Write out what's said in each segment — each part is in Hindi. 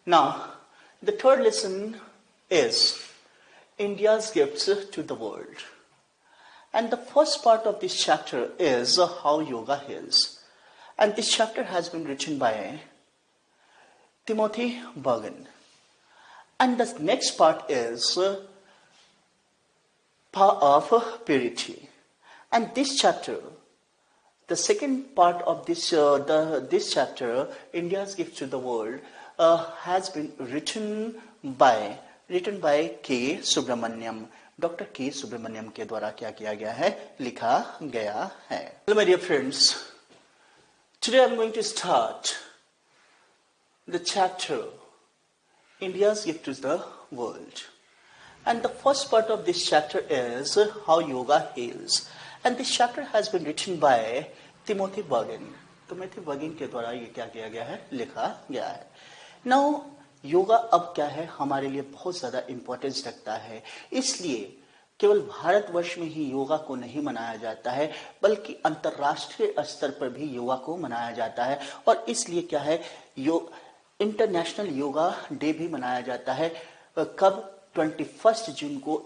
Now, the third lesson is India's gifts to the world. And the first part of this chapter is how yoga heals. And this chapter has been written by Timothy Bergen. And the next part is power of purity. And this chapter, the second part of this chapter, India's gift to the world, has been written by K. Subramaniam. Doctor के सुब्रमण्यम के द्वारा क्या किया गया है, लिखा गया है. Hello my dear friends, today I am going to start the chapter India's gift to the world. And the first part of this chapter is how yoga heals. And this chapter has been written by Timothy Bergen. Timothy Bergen के द्वारा ये क्या किया गया है, लिखा गया है. Now योगा अब क्या है, हमारे लिए बहुत ज्यादा इंपॉर्टेंस रखता है. इसलिए केवल भारतवर्ष में ही योगा को नहीं मनाया जाता है, बल्कि अंतर्राष्ट्रीय स्तर पर भी योगा को मनाया जाता है. और इसलिए क्या है, इंटरनेशनल योगा डे भी मनाया जाता है. कब? 21 जून को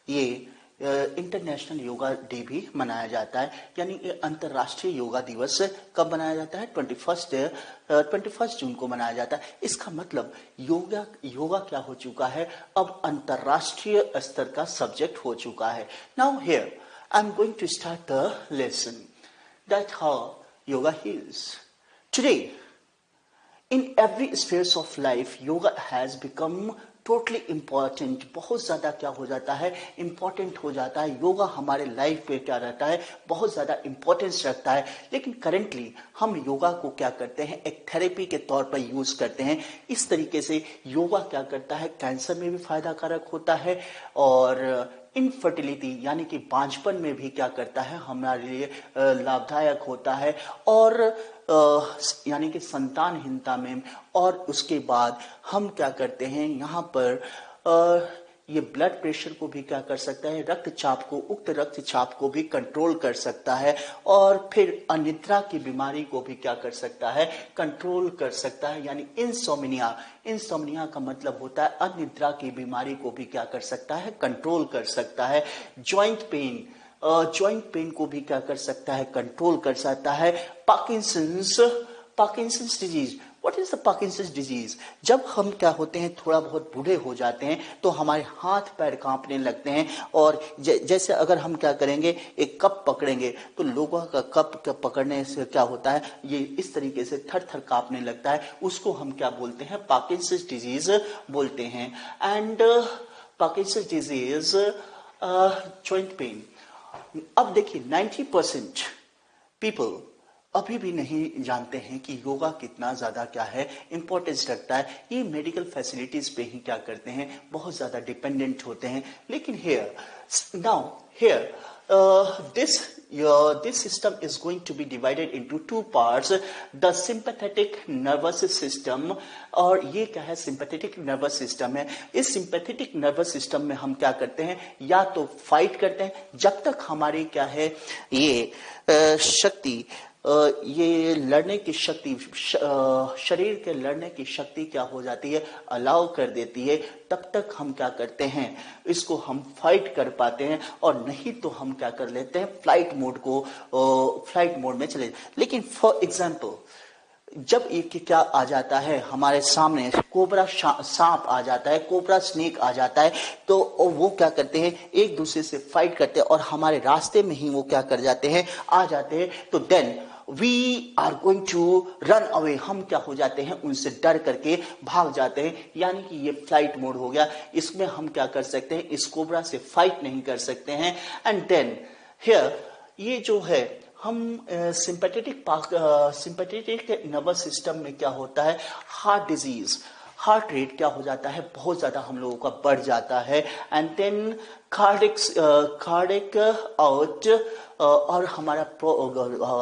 ये इंटरनेशनल योगा डे भी मनाया जाता है. यानी अंतर्राष्ट्रीय योगा दिवस कब मनाया जाता है? 21 जून को मनाया जाता है. इसका मतलब योगा क्या हो चुका है, अब अंतर्राष्ट्रीय स्तर का सब्जेक्ट हो चुका है. Now here I am going to start the lesson that how yoga heals. Today in every spheres of life yoga has become totally important. बहुत ज्यादा क्या हो जाता है, इम्पॉर्टेंट हो जाता है. योगा हमारे लाइफ पे क्या रहता है, बहुत ज्यादा इम्पोर्टेंस रखता है. लेकिन करेंटली हम योगा को क्या करते हैं, एक थेरेपी के तौर पर यूज करते हैं. इस तरीके से योगा क्या करता है, कैंसर में भी फायदा कारक होता है और इनफर्टिलिटी यानी कि बांझपन में भी क्या करता है, हमारे लिए लाभदायक होता है. और यानी कि संतानहीनता में. और उसके बाद हम क्या करते हैं, यहाँ पर ये ब्लड प्रेशर को भी क्या कर सकता है, रक्तचाप को, उक्त रक्तचाप को भी कंट्रोल कर सकता है. और फिर अनिद्रा की बीमारी को भी क्या कर सकता है, कंट्रोल कर सकता है. यानी इंसोम्निया का मतलब होता है अनिद्रा की बीमारी को भी क्या कर सकता है, कंट्रोल कर सकता है. जॉइंट पेन को भी क्या कर सकता है, कंट्रोल कर सकता है. Parkinson's disease. What is the Parkinson's disease? जब हम क्या होते हैं, थोड़ा बहुत बूढ़े हो जाते हैं तो हमारे हाथ पैर कांपने लगते हैं. और जैसे अगर हम क्या करेंगे, एक कप पकड़ेंगे तो लोगों का कप पकड़ने से क्या होता है, ये इस तरीके से थर थर कांपने लगता है. उसको हम क्या बोलते हैं, पार्किंसंस डिजीज बोलते हैं. And Parkinson's disease, joint pain. अब देखिए 90% पीपल अभी भी नहीं जानते हैं कि योगा कितना ज्यादा क्या है, इंपॉर्टेंस रखता है. ये मेडिकल फैसिलिटीज पे ही क्या करते हैं, बहुत ज्यादा डिपेंडेंट होते हैं. लेकिन this system is going to be divided into two parts. The sympathetic nervous system. और ये क्या है, sympathetic nervous system है. इस sympathetic nervous system में हम क्या करते हैं, या तो फाइट करते हैं जब तक हमारी क्या है, ये शक्ति, ये लड़ने की शक्ति, शरीर के लड़ने की शक्ति क्या हो जाती है, अलाउ कर देती है, तब तक हम क्या करते हैं, इसको हम फाइट कर पाते हैं. और नहीं तो हम क्या कर लेते हैं, फ्लाइट मोड में चले. लेकिन फॉर एग्जाम्पल जब एक क्या आ जाता है हमारे सामने, कोबरा सांप आ जाता है, कोबरा स्नेक आ जाता है, तो वो क्या करते हैं, एक दूसरे से फाइट करते हैं और हमारे रास्ते में ही वो क्या कर जाते हैं, आ जाते हैं. तो then we are going to run away. हम क्या हो जाते हैं, उनसे डर करके भाग जाते हैं. यानी कि ये फ्लाइट मोड हो गया. इसमें हम क्या कर सकते हैं, इस कोबरा से फाइट नहीं कर सकते हैं. एंड देन हियर ये जो है, हम सिंपैथेटिक नर्वस सिस्टम में क्या होता है, हार्ट डिजीज, हार्ट रेट क्या हो जाता है, बहुत ज्यादा हम लोगों का बढ़ जाता है. एंड देन कार्डिक आउट, और हमारा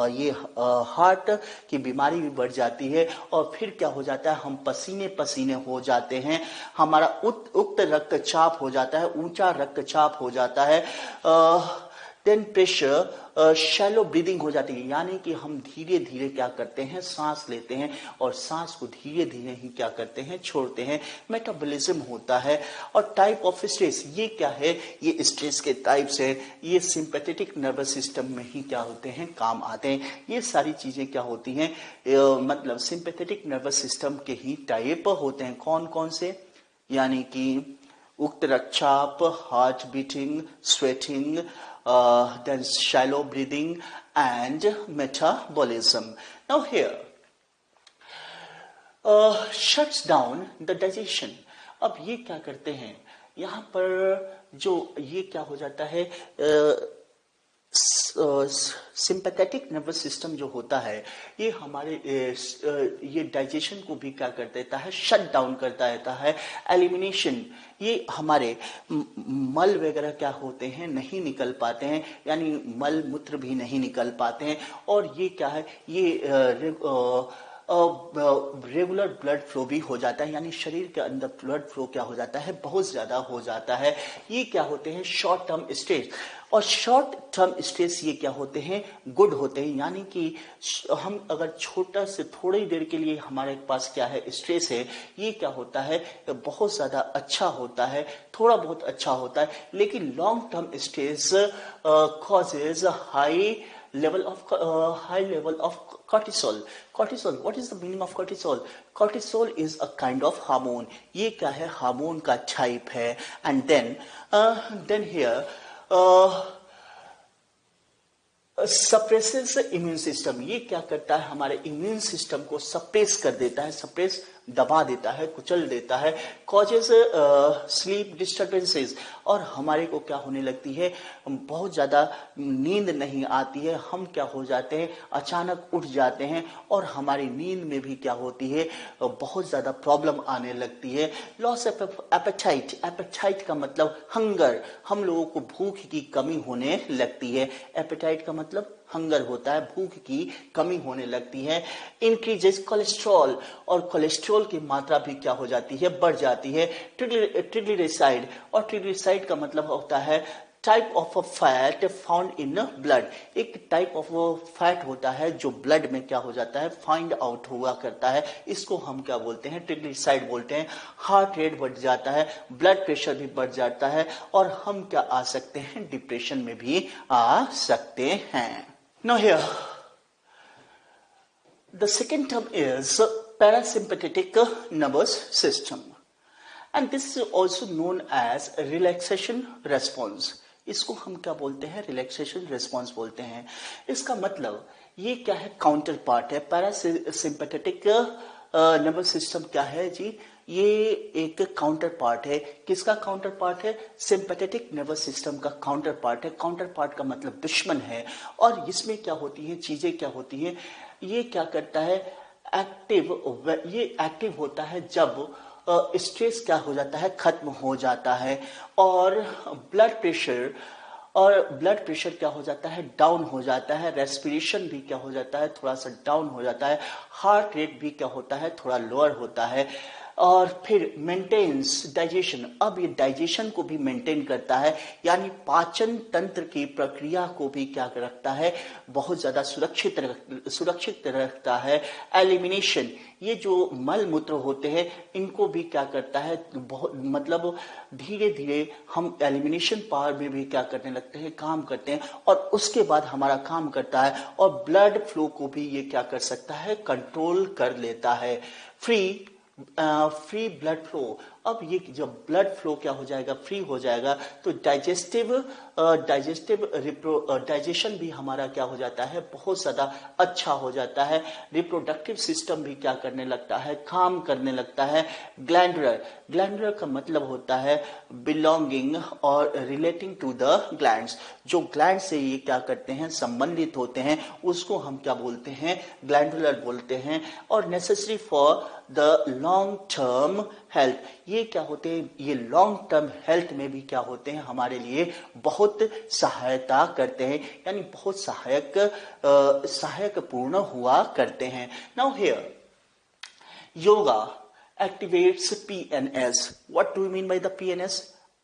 ये हार्ट की बीमारी भी बढ़ जाती है. और फिर क्या हो जाता है, हम पसीने पसीने हो जाते हैं, हमारा उक्त रक्तचाप हो जाता है, ऊंचा रक्तचाप हो जाता है. देन प्रेशर, शैलो ब्रीदिंग हो जाती है, यानी कि हम धीरे धीरे क्या करते हैं, सांस लेते हैं और सांस को धीरे धीरे ही क्या करते हैं, छोड़ते हैं। मेटाबॉलिज्म होता है। और टाइप ऑफ स्ट्रेस, ये क्या है, ये स्ट्रेस के टाइप्स है, ये सिंपैथेटिक नर्वस सिस्टम में ही क्या होते हैं, काम आते हैं। ये सारी चीजें क्या होती हैं, मतलब सिंपैथेटिक नर्वस सिस्टम के ही टाइप होते हैं। कौन कौन से, यानी कि उक्त रक्तचाप, heart beating, sweating, then shallow breathing and metabolism. Now here shuts down the digestion. अब ये क्या करते हैं, यहाँ पर जो ये क्या हो जाता है, सिंपैथेटिक नर्वस सिस्टम जो होता है ये हमारे ये डाइजेशन को भी क्या कर देता है, शट डाउन करता रहता है। एलिमिनेशन, ये हमारे मल वगैरह क्या होते हैं, नहीं निकल पाते हैं, यानी मल मूत्र भी नहीं निकल पाते हैं। और ये क्या है, ये रेगुलर ब्लड फ्लो भी हो जाता है, यानी शरीर के अंदर ब्लड फ्लो क्या हो जाता है, बहुत ज्यादा हो जाता है। ये क्या होते हैं, शॉर्ट टर्म स्ट्रेस। और शॉर्ट टर्म स्ट्रेस ये क्या होते हैं, गुड होते हैं, यानी कि हम अगर छोटा से थोड़ी देर के लिए हमारे पास क्या है, स्ट्रेस है, ये क्या होता है, बहुत ज्यादा अच्छा होता है, थोड़ा बहुत अच्छा होता है। लेकिन long term stress causes high level of cortisol. Cortisol, what is the meaning of cortisol? Cortisol is a kind of hormone. ये क्या है, हार्मोन का टाइप है। and then here suppresses immune system, ये क्या करता है, हमारे इम्यून सिस्टम को सप्रेस कर देता है, सप्रेस दबा देता है, कुचल देता है। कॉजेज स्लीप डिस्टर्बेंसेस, और हमारे को क्या होने लगती है, बहुत ज्यादा नींद नहीं आती है, हम क्या हो जाते हैं, अचानक उठ जाते हैं और हमारी नींद में भी क्या होती है, बहुत ज्यादा प्रॉब्लम आने लगती है। लॉस ऑफ एपेटाइट, एपेटाइट का मतलब हंगर, हम लोगों को भूख की कमी होने लगती है। एपेटाइट का मतलब हंगर होता है, भूख की कमी होने लगती है। इंक्रीजेस कोलेस्ट्रॉल, और कोलेस्ट्रॉल की मात्रा भी क्या हो जाती है, बढ़ जाती है। ट्रिग्लिसराइड, और ट्रिग्लिसराइड का मतलब होता है type of fat found in blood, एक टाइप ऑफ फैट होता है जो ब्लड में क्या हो जाता है, फाइंड आउट हुआ करता है, इसको हम क्या बोलते हैं, ट्रिग्लिसराइड बोलते हैं। हार्ट रेट बढ़ जाता है, ब्लड प्रेशर भी बढ़ जाता है, और हम क्या आ सकते हैं, डिप्रेशन में भी आ सकते हैं। Now here, the second term is parasympathetic nervous system, and this is also known as relaxation response. इसको हम क्या बोलते हैं, रिलैक्सेशन रिस्पॉन्स बोलते हैं। इसका मतलब ये क्या है, काउंटर पार्ट है। पैरासिम्पैथेटिक नर्वस सिस्टम क्या है जी, ये एक काउंटर पार्ट है। किसका काउंटर पार्ट है, सिंपैथेटिक नर्वस सिस्टम का काउंटर पार्ट है। काउंटर पार्ट का मतलब दुश्मन है। और इसमें क्या होती है, चीजें क्या होती हैं, ये क्या करता है, एक्टिव, ये एक्टिव होता है जब स्ट्रेस क्या हो जाता है, खत्म हो जाता है, और ब्लड प्रेशर क्या हो जाता है, डाउन हो जाता है। रेस्पिरेशन भी क्या हो जाता है, थोड़ा सा डाउन हो जाता है। हार्ट रेट भी क्या होता है, थोड़ा लोअर होता है। और फिर मेंटेन्स डाइजेशन, अब ये डाइजेशन को भी मेंटेन करता है, यानी पाचन तंत्र की प्रक्रिया को भी क्या रखता है, बहुत ज्यादा सुरक्षित रखता है। एलिमिनेशन, ये जो मल मूत्र होते हैं इनको भी क्या करता है, बहुत मतलब धीरे धीरे हम एलिमिनेशन पावर में भी क्या करने लगते हैं, काम करते हैं, और उसके बाद हमारा काम करता है। और ब्लड फ्लो को भी ये क्या कर सकता है, कंट्रोल कर लेता है। फ्री ब्लड फ्लो, अब ये जब ब्लड फ्लो क्या हो जाएगा, फ्री हो जाएगा, तो डाइजेशन भी हमारा क्या हो जाता है, बहुत ज्यादा अच्छा हो जाता है। रिप्रोडक्टिव सिस्टम भी क्या करने लगता है, काम करने लगता है। ग्लैंडुलर का मतलब होता है बिलोंगिंग और रिलेटिंग टू द ग्लैंड्स, जो ग्लैंड से ये क्या करते हैं, संबंधित होते हैं, उसको हम क्या बोलते हैं, ग्लैंडुलर बोलते हैं। और necessary for the long term health, ये क्या होते हैं, ये लॉन्ग टर्म हेल्थ में भी क्या होते हैं, हमारे लिए बहुत सहायता करते हैं, यानी बहुत सहायक पूर्ण हुआ करते हैं। Now here, yoga activates PNS. What do you mean by the PNS?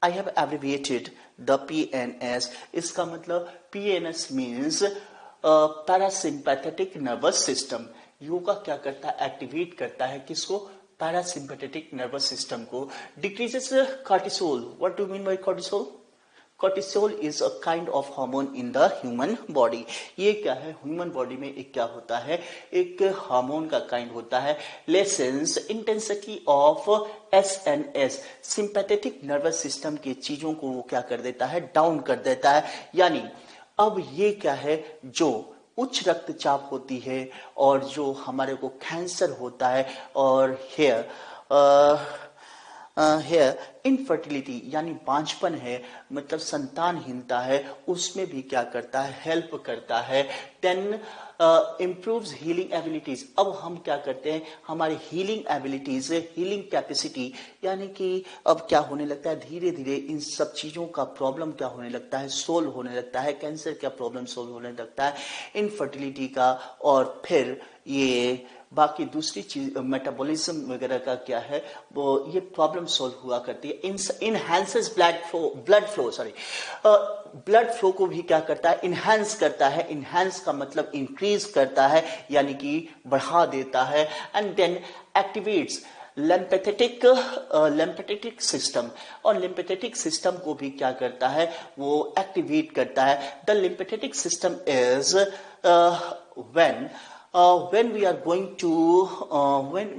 I have abbreviated the PNS. इसका मतलब PNS means parasympathetic nervous system. Yoga क्या करता है? एक्टिवेट करता है किसको? पैरासिम्पैथेटिक नर्वस सिस्टम को। Decreases cortisol. What do mean by cortisol? Cortisol is a kind of hormone in the human body. ये क्या है? ह्यूमन बॉडी में एक क्या होता है? एक हार्मोन का काइंड होता है। Licence intensity of SNS, sympathetic nervous system की चीजों को वो क्या कर देता है? डाउन कर देता है। यानी अब ये क्या है? जो उच्च रक्तचाप होती है और जो हमारे को कैंसर होता है और हेयर इनफर्टिलिटी यानी बांझपन है, मतलब संतानहीनता है, उसमें भी क्या करता है? हेल्प करता है। Then improves healing abilities. अब हम क्या करते हैं? हमारी हीलिंग एबिलिटीज, हीलिंग कैपेसिटी, यानी कि अब क्या होने लगता है? धीरे धीरे इन सब चीजों का प्रॉब्लम क्या होने लगता है? सोल्व होने लगता है। कैंसर का प्रॉब्लम सोल्व होने लगता है, इनफर्टिलिटी का, और फिर ये बाकी दूसरी चीज मेटाबॉलिज्म वगैरह का क्या है वो ये प्रॉब्लम सोल्व हुआ करती है। इनहैंसेस ब्लड फ्लो को भी क्या करता है? इनहैंस करता है। इनहैंस का मतलब इंक्रीज करता है, यानी कि बढ़ा देता है। And then activates lymphatic system, और लिम्फेटिक सिस्टम को भी क्या करता है? वो एक्टिवेट करता है। The lymphatic system is when we are going to when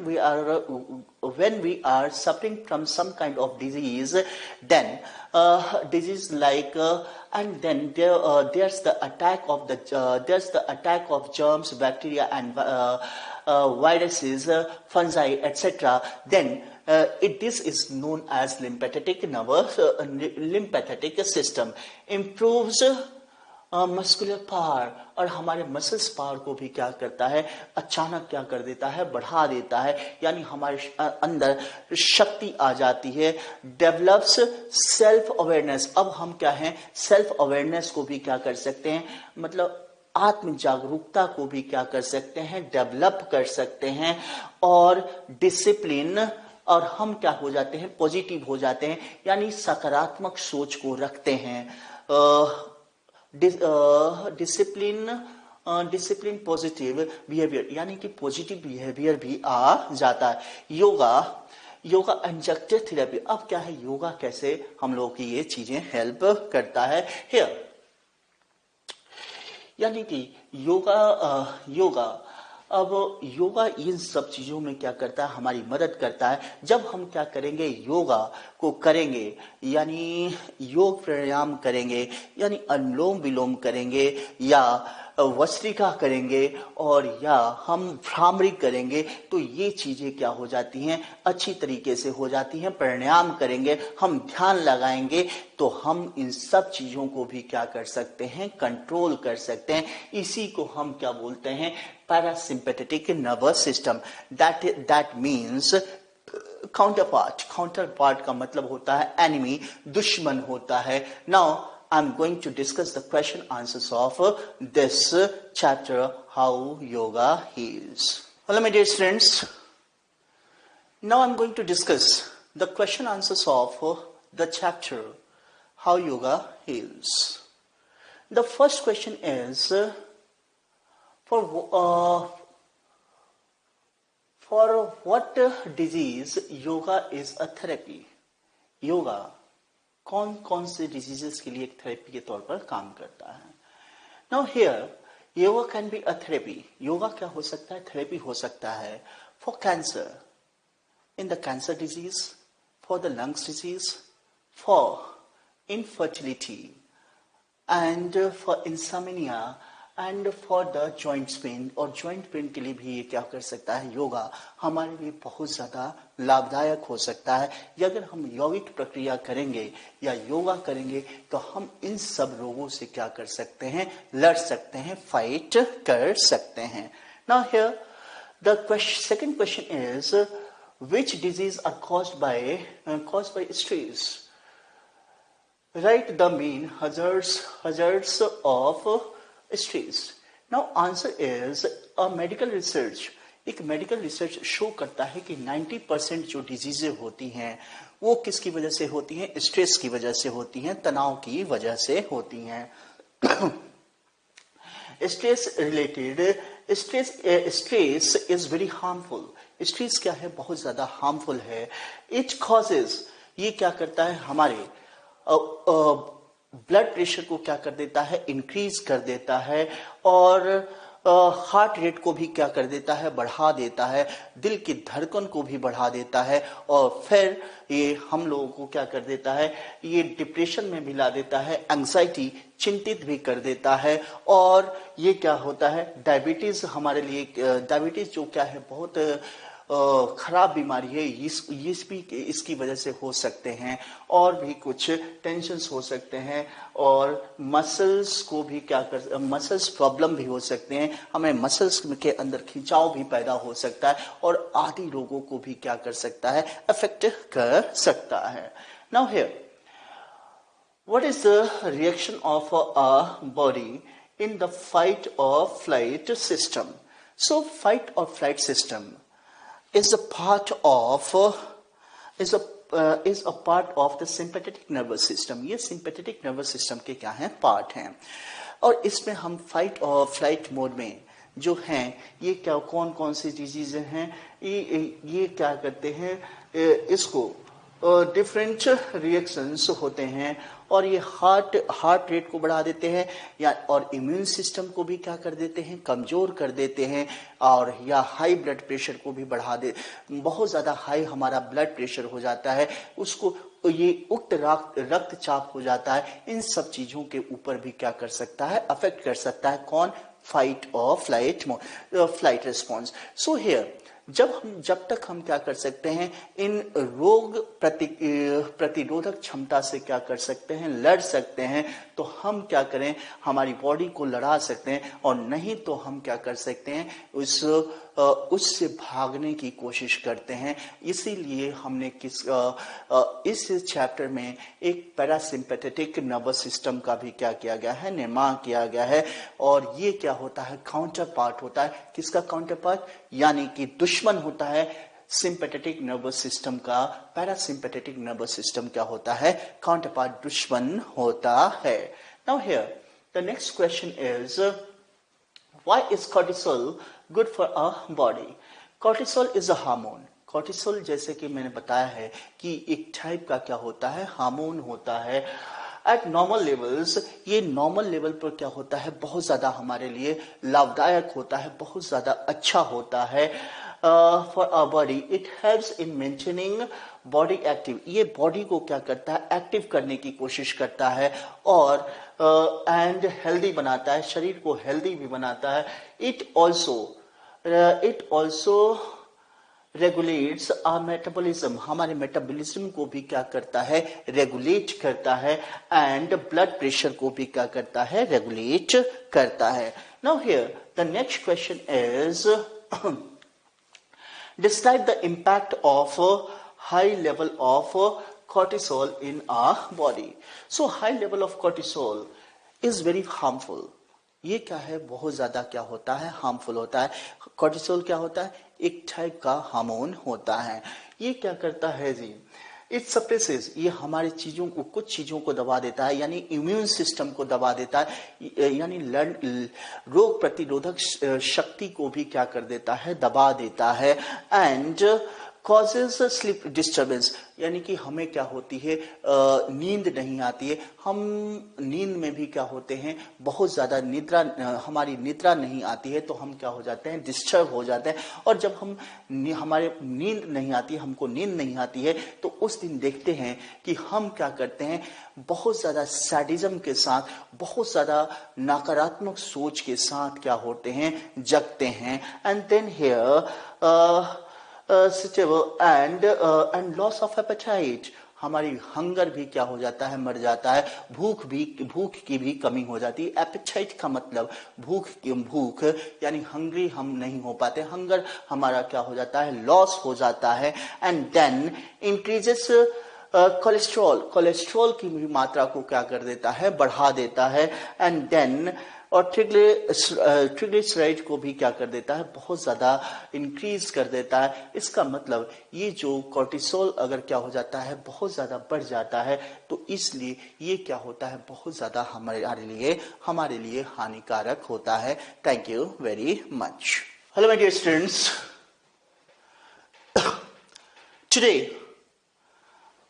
we are suffering from some kind of disease, then disease like and then there's the attack of germs, bacteria, and viruses, fungi, etc. Then this is known as lymphatic system. Improves muscular power, और हमारे मसल्स पावर को भी क्या करता है? अचानक क्या कर देता है? बढ़ा देता है। यानी हमारे अंदर शक्ति आ जाती है। Develops self awareness. अब हम क्या हैं? सेल्फ अवेयरनेस को भी क्या कर सकते हैं? मतलब आत्म जागरूकता को भी क्या कर सकते हैं? डेवलप कर सकते हैं। और डिसिप्लिन, और हम क्या हो जाते हैं? पॉजिटिव हो जाते हैं, यानी सकारात्मक सोच को रखते हैं। डिसिप्लिन पॉजिटिव बिहेवियर, यानी कि पॉजिटिव बिहेवियर भी आ जाता है। Yoga injective therapy. अब क्या है? योगा कैसे हम लोग की ये चीजें हेल्प करता है हियर, यानी कि योगा इन सब चीजों में क्या करता है? हमारी मदद करता है। जब हम क्या करेंगे? योगा को करेंगे, यानी योग प्राणायाम करेंगे, यानी अनुलोम विलोम करेंगे, या वस्त्रिका करेंगे, और या हम भ्रामरी करेंगे, तो ये चीजें क्या हो जाती हैं? अच्छी तरीके से हो जाती हैं। प्राणायाम करेंगे, हम ध्यान लगाएंगे, तो हम इन सब चीजों को भी क्या कर सकते हैं? कंट्रोल कर सकते हैं। इसी को हम क्या बोलते हैं? Parasympathetic nervous system. That means counterpart का मतलब होता है एनिमी, दुश्मन होता है। Now I'm going to discuss the question answers of this chapter, how yoga heals. Hello my dear students, now I'm going to discuss the question answers of the chapter, how yoga heals. The first question is for what disease yoga is a therapy. Yoga कौन कौन से डिजीजेस के लिए एक थेरेपी के तौर पर काम करता है? Now here yoga can be a therapy. Yoga क्या हो सकता है? थेरेपी हो सकता है for cancer, in the cancer disease, for the lungs disease, for infertility, and for insomnia, and for the joint pain. और जॉइंट पेन के लिए भी ये क्या कर सकता है? योगा हमारे लिए बहुत ज्यादा लाभदायक हो सकता है। या अगर हम यौगिक प्रक्रिया करेंगे या योगा करेंगे तो हम इन सब रोगों से क्या कर सकते हैं? लड़ सकते हैं, फाइट कर सकते हैं। Now here the second question is which disease are caused by stress? Write the main hazards of stress. Now answer is a medical research. एक मेडिकल रिसर्च शो करता है कि 90% जो डिजीजें होती हैं वो किसकी वजह से होती हैं? स्ट्रेस की वजह से होती हैं, तनाव की वजह से होती हैं। Stress is very harmful. Stress क्या है? बहुत ज्यादा हार्मफुल है। इट कॉजेज, ये क्या करता है? हमारे ब्लड प्रेशर को क्या कर देता है? इंक्रीज कर देता है, और हार्ट रेट को भी क्या कर देता है? बढ़ा देता है, दिल की धड़कन को भी बढ़ा देता है, और फिर ये हम लोगों को क्या कर देता है? ये डिप्रेशन में भी ला देता है, एंजाइटी, चिंतित भी कर देता है। और ये क्या होता है? डायबिटीज हमारे लिए, डायबिटीज जो क्या है, बहुत खराब बीमारी है, ये भी इसकी वजह से हो सकते हैं, और भी कुछ टेंशन्स हो सकते हैं, और मसल्स को भी क्या कर, मसल्स प्रॉब्लम भी हो सकते हैं, हमें मसल्स के अंदर खिंचाव भी पैदा हो सकता है, और आदि रोगों को भी क्या कर सकता है? अफेक्ट कर सकता है। Now here, what is the reaction of a body in the fight or flight system? So fight or flight system is a part of the sympathetic nervous system. ये sympathetic nervous system के क्या हैं? पार्ट हैं। और इसमें हम फाइट और फ्लाइट मोड में जो हैं, ये क्या, कौन कौन सी चीजें हैं? ये क्या करते हैं? इसको डिफरेंट रिएक्शंस होते हैं, और ये हार्ट रेट को बढ़ा देते हैं, या और इम्यून सिस्टम को भी क्या कर देते हैं? कमजोर कर देते हैं, और या हाई ब्लड प्रेशर को भी बढ़ा दे, बहुत ज्यादा हाई हमारा ब्लड प्रेशर हो जाता है, उसको ये उक्त रक्तचाप हो जाता है। इन सब चीजों के ऊपर भी क्या कर सकता है? अफेक्ट कर सकता है। कौन? फाइट और फ्लाइट रिस्पॉन्स। सो हियर, जब तक हम क्या कर सकते हैं? इन रोग प्रतिरोधक क्षमता से क्या कर सकते हैं? लड़ सकते हैं। तो हम क्या करें? हमारी बॉडी को लड़ा सकते हैं, और नहीं तो हम क्या कर सकते हैं? उससे भागने की कोशिश करते हैं। इसीलिए हमने इस चैप्टर में एक पैरासिम्पैथेटिक नर्वस सिस्टम का भी क्या किया गया है? निर्माण किया गया है। और ये क्या होता है? काउंटर पार्ट होता है। किसका काउंटर पार्ट? यानी कि दुश्मन होता है सिंपैथेटिक नर्वस सिस्टम का। पैरासिम्पैथेटिक नर्वस सिस्टम क्या होता है? काउंटर पार्ट, दुश्मन होता है। Now here the next question is, why is cortisol good for a body? Cortisol is a hormone. Cortisol, जैसे कि मैंने बताया है कि एक टाइप का क्या होता है? हार्मोन होता है। एट नॉर्मल लेवल्स, ये नॉर्मल लेवल पर क्या होता है? बहुत ज्यादा हमारे लिए लाभदायक होता है, बहुत ज्यादा अच्छा होता है for our body. It helps in maintaining body active. ये बॉडी को क्या करता है? एक्टिव करने की कोशिश करता है, और एंड हेल्दी बनाता है, शरीर को हेल्दी भी बनाता है। It also regulates our metabolism. हमारे मेटाबॉलिज्म को भी क्या करता है? रेगुलेट करता है। एंड ब्लड प्रेशर को भी क्या करता है? रेगुलेट करता है। Now here the next question is, describe the impact of high level of cortisol in our body. So high level of cortisol is very harmful. ये क्या है? बहुत ज्यादा क्या होता है? हार्मफुल होता है। कॉर्टिसोल क्या होता है? एक टाइप का हार्मोन होता है। ये क्या करता है जी? इट सप्रेसेस, ये हमारी चीजों को, कुछ चीजों को दबा देता है, यानी इम्यून सिस्टम को दबा देता है, यानी रोग प्रतिरोधक शक्ति को भी क्या कर देता है? दबा देता है। एंड कॉजेज स्लीप डिस्टर्बेंस, यानी कि हमें क्या होती है? नींद नहीं आती है। हम नींद में भी क्या होते हैं? बहुत ज्यादा निद्रा, हमारी निद्रा नहीं आती है, तो हम क्या हो जाते हैं? डिस्टर्ब हो जाते हैं। और जब हमारे नींद नहीं आती, हमको नींद नहीं आती है, तो उस दिन देखते हैं कि हम क्या करते हैं? बहुत ज्यादा सैडिज्म के साथ, बहुत ज्यादा नकारात्मक सोच के साथ क्या होते हैं? जगते हैं। And then here and loss of appetite, हमारी हंगर भी क्या हो जाता है? मर जाता है। भूख की भी कमी हो जाती है। एपेटाइट का मतलब भूख यानी हंग्री हम नहीं हो पाते, हंगर हमारा क्या हो जाता है? लॉस हो जाता है। एंड देन इंक्रीजेस कोलेस्ट्रॉल की भी मात्रा को क्या कर देता है? बढ़ा देता है। एंड देन और ट्रिग्लिसराइड को भी क्या कर देता है, बहुत ज़्यादा इंक्रीज कर देता है। इसका मतलब ये जो कॉर्टिसोल अगर क्या हो जाता है, बहुत ज़्यादा बढ़ जाता है, तो इसलिए ये क्या होता है, बहुत ज़्यादा हमारे लिए हानिकारक होता है। Thank you very much. Hello my dear students, today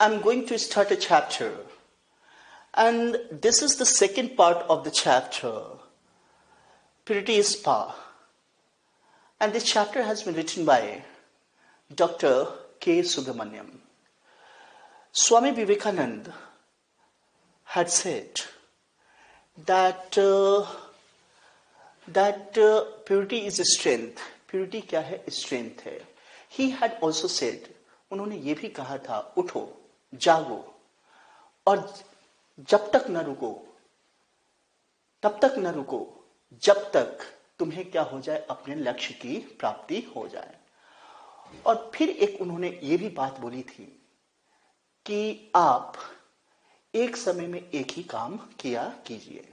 I'm going to start a chapter, and this is the second part of the chapter, Purity is Power. And this chapter has been written by Dr. K. Subramaniam. Swami Vivekananda had said that purity is a strength. Purity क्या है? Strength है. He had also said, उन्होंने ये भी कहा था, उठो, जागो और जब तक न रुको, तब तक न रुको जब तक तुम्हें क्या हो जाए, अपने लक्ष्य की प्राप्ति हो जाए। और फिर एक उन्होंने ये भी बात बोली थी कि आप एक समय में एक ही काम किया कीजिए,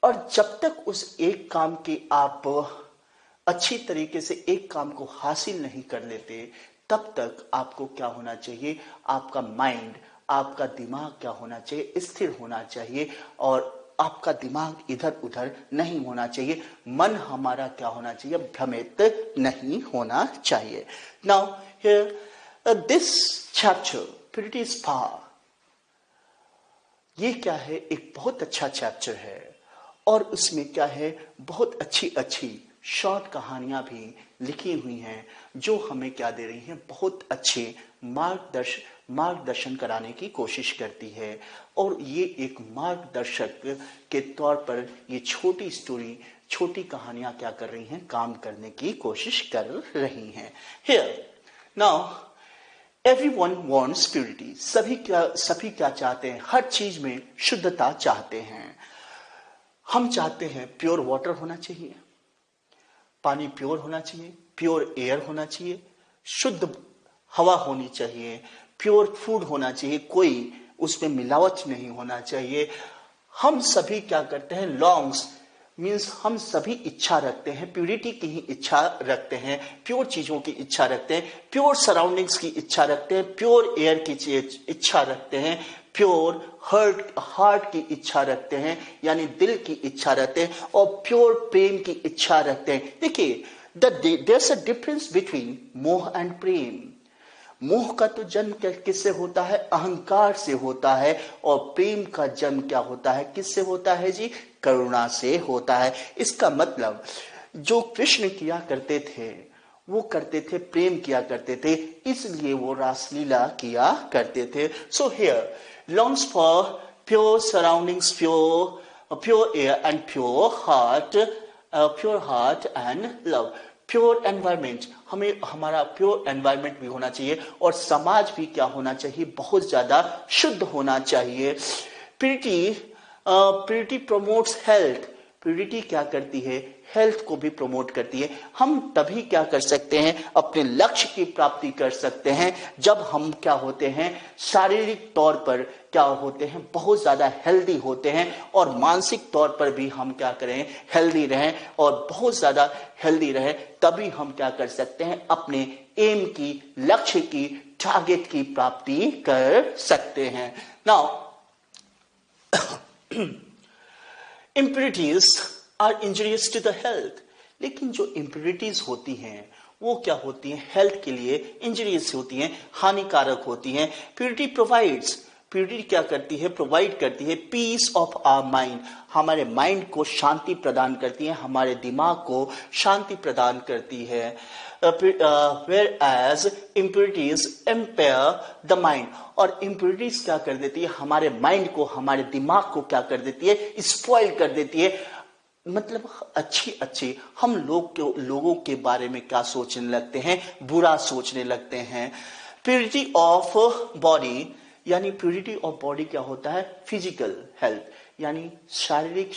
और जब तक उस एक काम के आप अच्छी तरीके से एक काम को हासिल नहीं कर लेते, तब तक आपको क्या होना चाहिए, आपका माइंड, आपका दिमाग क्या होना चाहिए, स्थिर होना चाहिए, और आपका दिमाग इधर उधर नहीं होना चाहिए, मन हमारा क्या होना चाहिए, भ्रमित नहीं होना चाहिए। Now here this chapter purity is power, ये क्या है, एक बहुत अच्छा चैप्टर है, और उसमें क्या है, बहुत अच्छी अच्छी शॉर्ट कहानियां भी लिखी हुई हैं, जो हमें क्या दे रही हैं, बहुत अच्छे मार्गदर्शन कराने की कोशिश करती है। और ये एक मार्गदर्शक के तौर पर ये छोटी स्टोरी, छोटी कहानियां क्या कर रही हैं, काम करने की कोशिश कर रही हैं। Here now everyone wants purity. सभी क्या चाहते हैं, हर चीज में शुद्धता चाहते हैं। हम चाहते हैं प्योर वाटर होना चाहिए, पानी प्योर होना चाहिए, प्योर एयर होना चाहिए, शुद्ध हवा होनी चाहिए, प्योर फूड होना चाहिए, कोई उसमें मिलावट नहीं होना चाहिए। हम सभी क्या करते हैं, लॉन्ग्स मीन्स हम सभी इच्छा रखते हैं, प्यूरिटी की ही इच्छा रखते हैं, प्योर चीजों की इच्छा रखते हैं, प्योर सराउंडिंग्स की इच्छा रखते हैं, प्योर एयर की इच्छा रखते हैं, प्योर हार्ट की इच्छा रखते हैं, यानी दिल की इच्छा रखते हैं, और प्योर प्रेम की इच्छा रखते हैं। देखिए, there's a difference between मोह एंड प्रेम। मोह का तो जन्म किससे होता है, अहंकार से होता है, और प्रेम का जन्म क्या होता है, किससे होता है जी, करुणा से होता है। इसका मतलब जो कृष्ण किया करते थे, वो करते थे, प्रेम किया करते थे, इसलिए वो रासलीला किया करते थे। So here longs for pure surroundings, pure air and pure heart and love, pure environment, हमें हमारा प्योर एनवायरमेंट भी होना चाहिए, और समाज भी क्या होना चाहिए, बहुत ज्यादा शुद्ध होना चाहिए। Purity promotes health. प्यूरिटी क्या करती है, हेल्थ को भी प्रमोट करती है। हम तभी क्या कर सकते हैं, अपने लक्ष्य की प्राप्ति कर सकते हैं, जब हम क्या होते हैं, शारीरिक तौर पर क्या होते हैं, बहुत ज्यादा हेल्दी होते हैं, और मानसिक तौर पर भी हम क्या करें, हेल्दी रहें, और बहुत ज्यादा हेल्दी रहें, तभी हम क्या कर सकते हैं, अपने एम की, लक्ष्य की, टारगेट की प्राप्ति कर सकते हैं। Now impurities are injurious to the health, लेकिन जो impurities होती हैं वो क्या होती हैं, हेल्थ के लिए इंजरियस होती हैं, हानिकारक होती हैं। प्यूरिटी प्रोवाइड्स, प्यूरिटी क्या करती है, प्रोवाइड करती है पीस ऑफ आवर माइंड, हमारे माइंड को शांति प्रदान करती है, हमारे दिमाग को शांति प्रदान करती है। whereas impurities impair the mind, और impurities क्या कर देती है, हमारे माइंड को, हमारे दिमाग को क्या कर देती है, स्पॉइल कर देती है। मतलब अच्छी हम लोगों के बारे में क्या सोचने लगते हैं, बुरा सोचने लगते हैं। प्यूरिटी ऑफ बॉडी, यानी प्यूरिटी ऑफ बॉडी क्या होता है, फिजिकल हेल्थ, यानी शारीरिक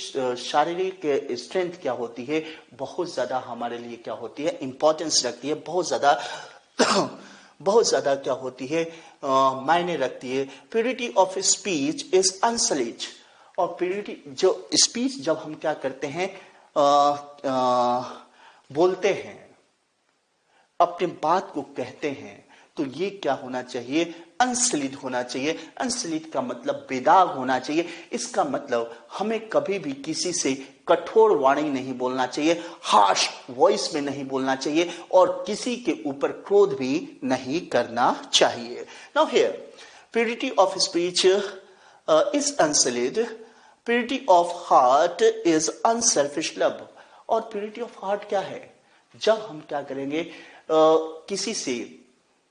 स्ट्रेंथ क्या होती है, बहुत ज्यादा हमारे लिए क्या होती है, इंपॉर्टेंस रखती है, बहुत ज्यादा क्या होती है, मायने रखती है। प्यूरिटी ऑफ स्पीच इज अनसलिज, और प्योरिटी, जो स्पीच जब हम क्या करते हैं, बोलते हैं, अपने बात को कहते हैं, तो ये क्या होना चाहिए, अनसलित होना चाहिए। अनसलित का मतलब बेदाग होना चाहिए। इसका मतलब हमें कभी भी किसी से कठोर वाणी नहीं बोलना चाहिए, हार्श वॉइस में नहीं बोलना चाहिए, और किसी के ऊपर क्रोध भी नहीं करना चाहिए। Now here purity of speech is unsullied, purity of heart is unselfish love. और प्योरिटी ऑफ हार्ट क्या है, जब हम क्या करेंगे, किसी से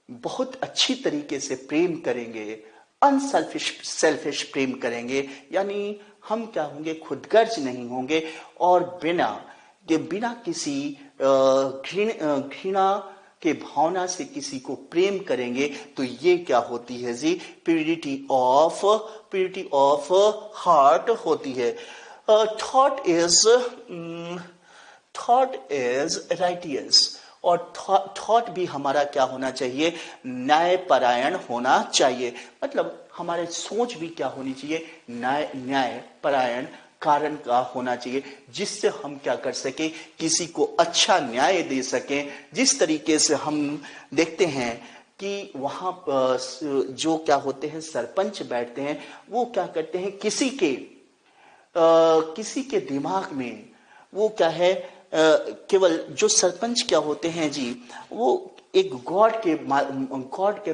बहुत अच्छी तरीके से प्रेम करेंगे, सेल्फिश प्रेम करेंगे, यानी हम क्या होंगे, खुदगर्ज नहीं होंगे, और बिना किसी घृणा के भावना से किसी को प्रेम करेंगे, तो ये क्या होती है जी, प्योरिटी ऑफ हार्ट होती है। थॉट इज राइटियस, और थॉट भी हमारा क्या होना चाहिए, न्यायपरायण होना चाहिए। मतलब हमारे सोच भी क्या होनी चाहिए, न्यायपरायण कारण का होना चाहिए, जिससे हम क्या कर सके, किसी को अच्छा न्याय दे सकें। जिस तरीके से हम देखते हैं कि वहां जो क्या होते हैं, सरपंच बैठते हैं, वो क्या करते हैं, किसी के दिमाग में वो क्या है, केवल जो सरपंच क्या होते हैं जी, वो एक गॉड के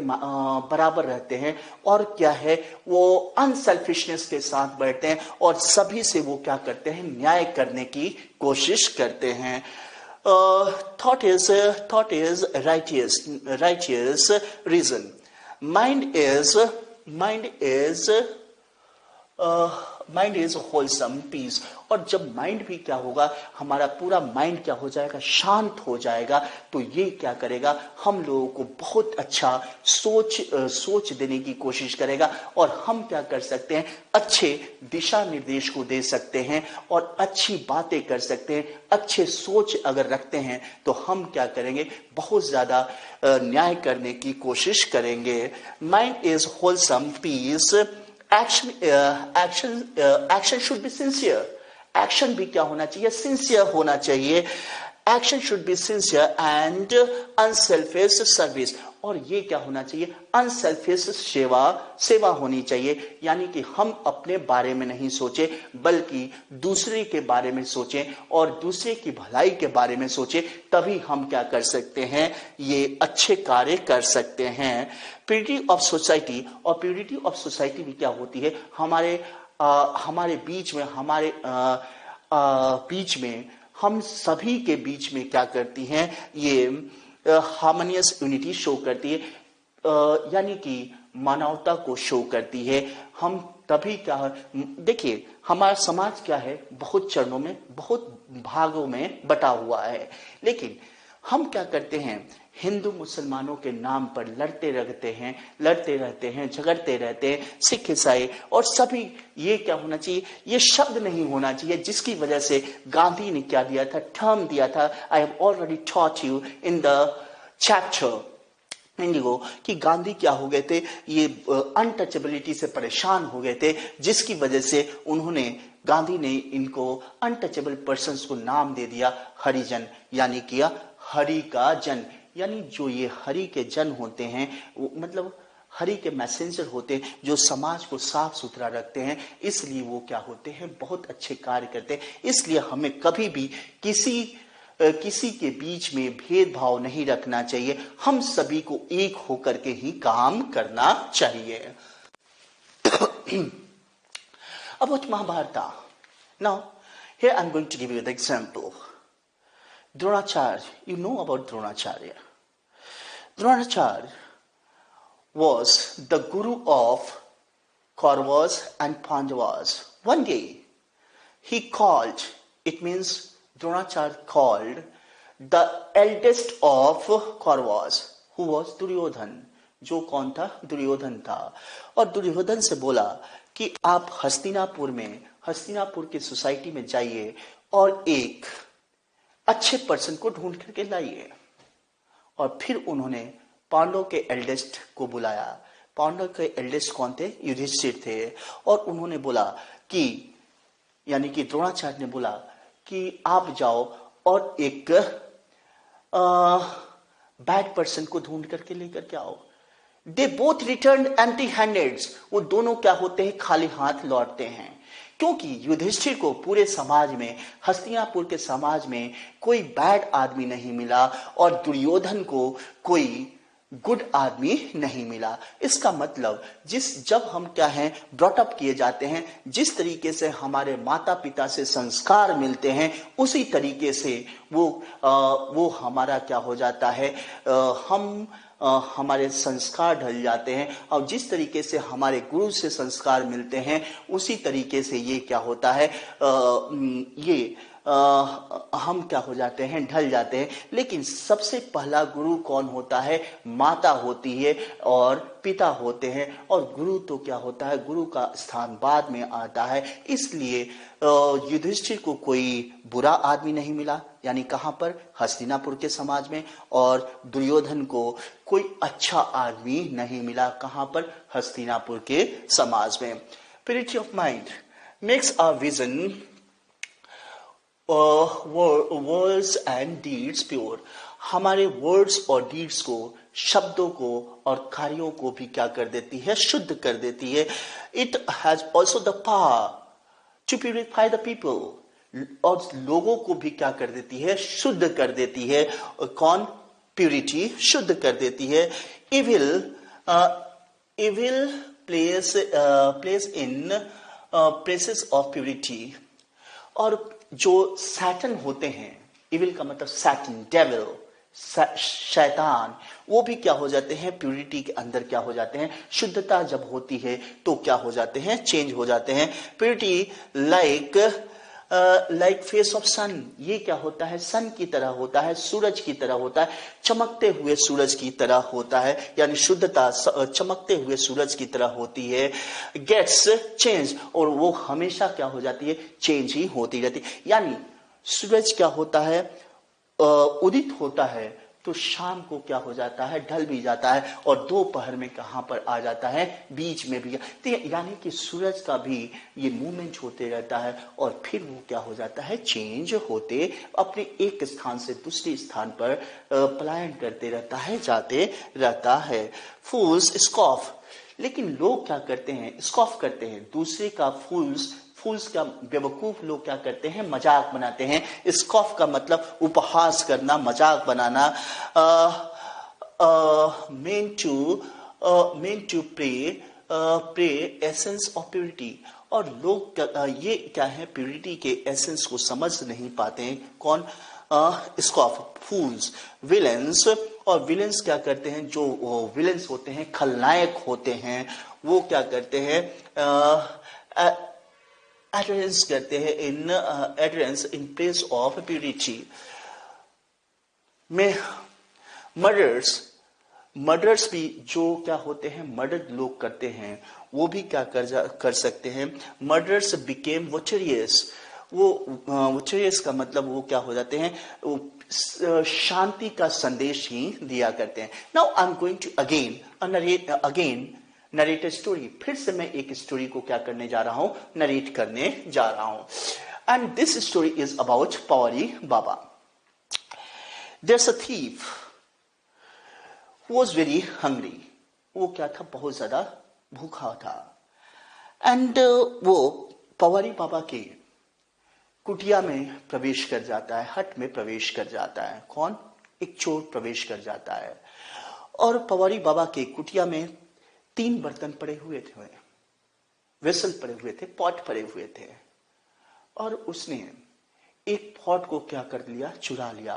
बराबर रहते हैं, और क्या है, वो अनसेल्फिशनेस के साथ बैठते हैं, और सभी से वो क्या करते हैं, न्याय करने की कोशिश करते हैं। Thought is righteous reason, mind is wholesome peace. और जब माइंड भी क्या होगा, हमारा पूरा माइंड क्या हो जाएगा, शांत हो जाएगा, तो ये क्या करेगा, हम लोगों को बहुत अच्छा सोच देने की कोशिश करेगा, और हम क्या कर सकते हैं, अच्छे दिशा निर्देश को दे सकते हैं, और अच्छी बातें कर सकते हैं। अच्छे सोच अगर रखते हैं तो हम क्या करेंगे, बहुत ज्यादा न्याय करने की कोशिश करेंगे। Mind is wholesome peace, action should be sincere. Action भी क्या होना चाहिए, सिंसियर होना चाहिए। Action should be sincere and unselfish service. और ये क्या होना चाहिए, अनसेल्फिश सेवा होनी चाहिए। यानी कि हम अपने बारे में नहीं सोचे, बल्कि दूसरे के बारे में सोचें, और दूसरे की भलाई के बारे में सोचें, तभी हम क्या कर सकते हैं, ये अच्छे कार्य कर सकते हैं। प्योरिटी ऑफ सोसाइटी, और प्योरिटी ऑफ सोसाइटी भी क्या होती है, हमारे बीच में हम सभी के बीच में क्या करती हैं, ये हार्मोनियस यूनिटी शो करती है, यानी कि मानवता को शो करती है। हम तभी क्या, देखिए हमारा समाज क्या है, बहुत चरणों में, बहुत भागों में बटा हुआ है, लेकिन हम क्या करते हैं, हिंदू मुसलमानों के नाम पर लड़ते रहते हैं, झगड़ते रहते हैं, सिख ईसाई और सभी। ये क्या होना चाहिए, ये शब्द नहीं होना चाहिए, जिसकी वजह से गांधी ने क्या दिया था, टर्म दिया था, I have already taught you in the chapter Indigo, कि गांधी क्या हो गए थे, ये अनटचेबिलिटी से परेशान हो गए थे, जिसकी वजह से गांधी ने इनको अनटचेबल पर्सन्स को नाम दे दिया हरिजन, यानी किया हरि का जन। यानी जो ये हरि के जन होते हैं, वो मतलब हरि के मैसेंजर होते हैं, जो समाज को साफ सुथरा रखते हैं, इसलिए वो क्या होते हैं, बहुत अच्छे कार्य करते हैं। इसलिए हमें कभी भी किसी के बीच में भेदभाव नहीं रखना चाहिए, हम सभी को एक होकर के ही काम करना चाहिए। About Mahabharata. Now, here I'm going to give you the example. Dronacharya, you know about Dronacharya. Dronacharya was the guru of Kauravas and Pandavas. One day, he called, it means Dronacharya called the eldest of Kauravas, who was Duryodhan. जो कौन था, दुर्योधन था। और दुर्योधन से बोला कि आप हस्तिनापुर की सोसाइटी में जाइए और एक अच्छे पर्सन को ढूंढ करके लाइए। और फिर उन्होंने पांडव के एल्डेस्ट को बुलाया। पांडव के एल्डेस्ट कौन थे, युधिष्ठिर थे। और उन्होंने बोला कि यानी कि द्रोणाचार्य ने बोला कि आप जाओ और एक बैड पर्सन को ढूंढ करके लेकर के आओ। They both return empty handed, वो दोनों क्या होते हैं, खाली हाथ लौटते हैं। क्योंकि युधिष्ठिर को पूरे समाज में, हस्तिनापुर के समाज में कोई बैड आदमी नहीं मिला और दुर्योधन को कोई गुड आदमी नहीं मिला। इसका मतलब जब हम क्या हैं, ब्रॉट अप किए जाते हैं, जिस तरीके से हमारे माता पिता से संस्कार मिलते हैं, उसी तरीके से वो हमारा क्या हो जाता है, हमारे संस्कार ढल जाते हैं। और जिस तरीके से हमारे गुरु से संस्कार मिलते हैं, उसी तरीके से ये क्या होता है, हम क्या हो जाते हैं, ढल जाते हैं। लेकिन सबसे पहला गुरु कौन होता है, माता होती है और पिता होते हैं। और गुरु तो क्या होता है, गुरु का स्थान बाद में आता है। इसलिए युधिष्ठिर को कोई बुरा आदमी नहीं मिला, यानी कहां पर, हस्तिनापुर के समाज में। और दुर्योधन को कोई अच्छा आदमी नहीं मिला, कहां पर, हस्तिनापुर के समाज में। Purity of mind makes our vision words and deeds pure. हमारे वर्ड्स और डीड्स को, शब्दों को और कार्यों को भी क्या कर देती है, शुद्ध कर देती है। It has also the power to purify the people, और लोगों को भी क्या कर देती है, शुद्ध कर देती है। कौन, प्यूरिटी शुद्ध कर देती है। Evil place in presses of purity. और जो सैटन होते हैं, इविल का मतलब सैटन, डेविल, शैतान, वो भी क्या हो जाते हैं, प्यूरिटी के अंदर क्या हो जाते हैं, शुद्धता जब होती है तो क्या हो जाते हैं, चेंज हो जाते हैं। प्यूरिटी लाइक फेस ऑफ सन, ये क्या होता है, सन की तरह होता है, सूरज की तरह होता है, चमकते हुए सूरज की तरह होता है। यानी शुद्धता चमकते हुए सूरज की तरह होती है। गेट्स चेंज, और वो हमेशा क्या हो जाती है, चेंज ही होती रहती है। यानी सूरज क्या होता है, उदित होता है तो शाम को क्या हो जाता है, ढल भी जाता है, और दोपहर में कहां पर आ जाता है, बीच में भी। तो यानी कि सूरज का भी ये मूवमेंट होते रहता है, और फिर वो क्या हो जाता है, चेंज होते, अपने एक स्थान से दूसरे स्थान पर पलायन करते रहता है, जाते रहता है। फूल्स स्कॉफ, लेकिन लोग क्या करते हैं, स्कॉफ करते हैं दूसरे का। फूल्स का बेवकूफ लोग क्या करते हैं, मजाक बनाते हैं। स्कॉफ का मतलब उपहास करना, मजाक बनाना। Men to pray essence of purity. और लोग ये क्या है, प्योरिटी के एसेंस को समझ नहीं पाते हैं। कौन, स्कॉफ, फूल्स, विलेंस। और विलेंस क्या करते हैं, जो विलेंस होते हैं, खलनायक होते हैं, वो क्या करते हैं, एडरेंस करते हैं, एडरेंस इन प्लेस ऑफ प्यूरिटी में। मर्डर्स भी जो क्या होते हैं, मर्डर लोग करते हैं, वो भी क्या कर सकते हैं। Murders became notorious. वो वोचरियस का मतलब वो क्या हो जाते हैं, वो शांति का संदेश ही दिया करते हैं। Now I am going to again narrate story. फिर से मैं एक स्टोरी को क्या करने जा रहा हूं, नरेट करने जा रहा हूं। And this story is about Pawari Baba. There's a thief was very hungry. वो क्या था, बहुत ज्यादा भूखा था। एंड वो पवारी बाबा के कुटिया में प्रवेश कर जाता है, हट में प्रवेश कर जाता है। कौन, एक चोर प्रवेश कर जाता है। और पवारी बाबा के कुटिया में 3 बर्तन पड़े हुए थे, वेसल पड़े हुए थे, पॉट पड़े हुए थे। और उसने एक पॉट को क्या कर लिया, चुरा लिया।